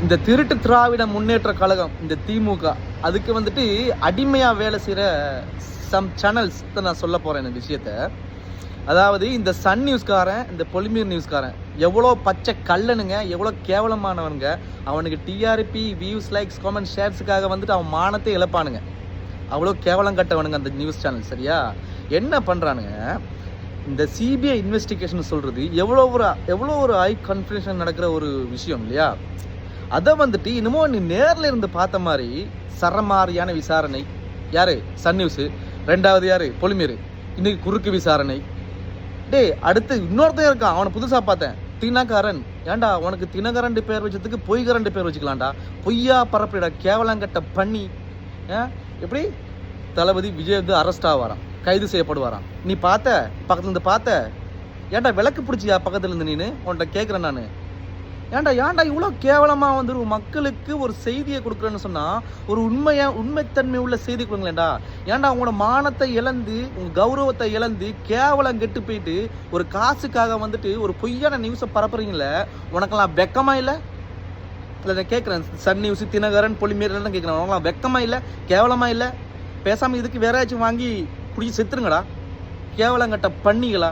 இந்த திருட்டு திராவிட முன்னேற்ற கழகம், இந்த திமுக, அதுக்கு வந்துட்டு அடிமையாக வேலை செய்கிற சம் சேனல்ஸ் தான் நான் சொல்ல போகிறேன் இந்த விஷயத்த. அதாவது இந்த சன் நியூஸ்காரன், இந்த பொலிமீர் நியூஸ்காரன் எவ்வளோ பச்சை கல்லனுங்க, எவ்வளோ கேவலமானவனுங்க. அவனுக்கு டிஆர்பி, வியூஸ், லைக்ஸ், காமெண்ட், ஷேர்ஸுக்காக வந்துட்டு அவன் மானத்தை இழப்பானுங்க. அவ்வளோ கேவலம் கட்டவனுங்க அந்த நியூஸ் சேனல். சரியா? என்ன பண்ணுறானுங்க, இந்த சிபிஐ இன்வெஸ்டிகேஷன் சொல்கிறது எவ்வளோ ஒரு ஹை கான்ஃபிடென்ஷன் நடக்கிற ஒரு விஷயம் இல்லையா? அதை வந்துட்டு இன்னமும் நீ நேரில் இருந்து பார்த்த மாதிரி சரமாரியான விசாரணை. யார்? சன் நியூஸு. ரெண்டாவது யார்? பொலிமீர். இன்னைக்கு குறுக்கு விசாரணை. அடுத்து இன்னொருத்தன் இருக்கான், அவனை புதுசாக பார்த்தேன், தினகரன். ஏன்டா உனக்கு தினகரன் பேர் வச்சதுக்கு பொய்கரன் பேர் வச்சுக்கலாம்டா. பொய்யா பரப்பிடா, கேவலங்கட்ட பண்ணி. எப்படி தளபதி விஜய் வந்து அரெஸ்ட் ஆவாராம், கைது செய்யப்படுவாராம். நீ பார்த்த? பக்கத்துல இருந்து பார்த்த? ஏன்டா விளக்கு பிடிச்சியா பக்கத்துல இருந்து? நீனு உன்கிட்ட கேட்குறேன் நான். ஏன்டா இவ்வளோ கேவலமாக வந்து மக்களுக்கு ஒரு செய்தியை கொடுக்குறேன்னு சொன்னால் ஒரு உண்மைத்தன்மை உள்ள செய்தி கொடுங்களேன்டா. ஏன்டா உங்களோட மானத்தை இழந்து, உங்கள் கௌரவத்தை இழந்து, கேவலம் கெட்டு போயிட்டு ஒரு காசுக்காக வந்துட்டு ஒரு பொய்யான நியூஸை பரப்புறீங்களே, உனக்கெல்லாம் வெக்கமா இல்லை? இல்லை நான் கேட்குறேன், சன் நியூஸ், தினகரன், பொலிமீர்லாம் கேட்குறேன், உனக்கெல்லாம் வெக்கமா இல்லை? கேவலமா இல்லை? பேசாமல் இதுக்கு வேற ஏதாச்சும் வாங்கி பிடிச்சி செத்துருங்கடா, கேவலங்கட்ட பண்ணிங்களா.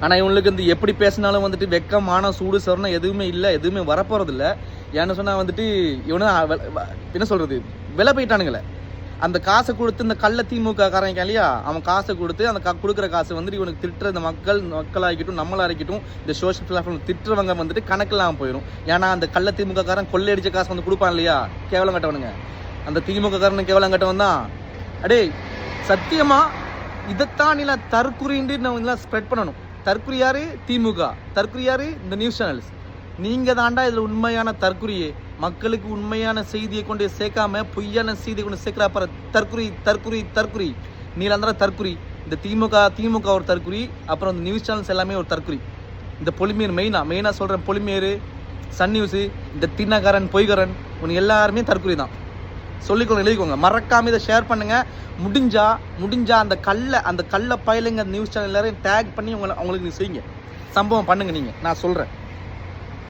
ஆனால் இவங்களுக்கு வந்து எப்படி பேசினாலும் வந்துட்டு வெக்கம், மானம், சூடு, சொரணம் எதுவுமே இல்லை, எதுவுமே வரப்போகிறதில்ல. ஏன்னு சொன்னால் வந்துட்டு இவனை என்ன சொல்கிறது, விலை போயிட்டானுங்களே. அந்த காசை கொடுத்து இந்த கள்ள திமுக காரங்க இல்லையா, அவன் காசை கொடுத்து அந்த கொடுக்குற காசு வந்துட்டு இவனுக்கு திட்டுற இந்த மக்களாகிட்டும் நம்மளாகிட்டும் இந்த சோஷியல் பிளாட்ஃபார்ம் திட்டுறவங்க வந்துட்டு கணக்கெல்லாம் போயிடும். ஏன்னா அந்த கள்ள திமுக காரன் கொள்ளையடிச்ச காசு வந்து கொடுப்பான் இல்லையா, கேவலம் கட்டவனுங்க. அந்த திமுக காரன் கேவலம் கட்டவன் தான். சத்தியமாக இதைத்தான் இல்லை தற்குறின்னு நம்ம ஸ்ப்ரெட் பண்ணணும். தற்குறி யாரு? திமுக. தற்குறி யாரு? இந்த நியூஸ் சேனல்ஸ். நீங்கள் தாண்டா இதில் உண்மையான தற்குறியே. மக்களுக்கு உண்மையான செய்தியை கொண்டு சேர்க்காம பொய்யான செய்தியை கொண்டு சேர்க்குறாப்பற தற்குறி தற்குறி தற்குறி. நீலாந்திர தற்குறி. இந்த திமுக ஒரு தற்குறி. அப்புறம் இந்த நியூஸ் சேனல்ஸ் எல்லாமே ஒரு தற்குறி. இந்த பொலிமீர் மெயினாக சொல்கிறேன், பொலிமீர், சன் நியூஸு, இந்த தினகரன், பொய்கரன், உனக்கு எல்லாருமே தற்குறி தான். சொல்லிக்கோங்க, எழுதிக்கோங்க, மறக்காம இதை ஷேர் பண்ணுங்க. முடிஞ்சா அந்த கள்ள பயலுங்க நியூஸ் சேனல் எல்லாரையும் டேக் பண்ணி அவங்களுக்கு நீ செய்யுங்க, சம்பவம் பண்ணுங்க. நீங்கள் நான் சொல்கிறேன்.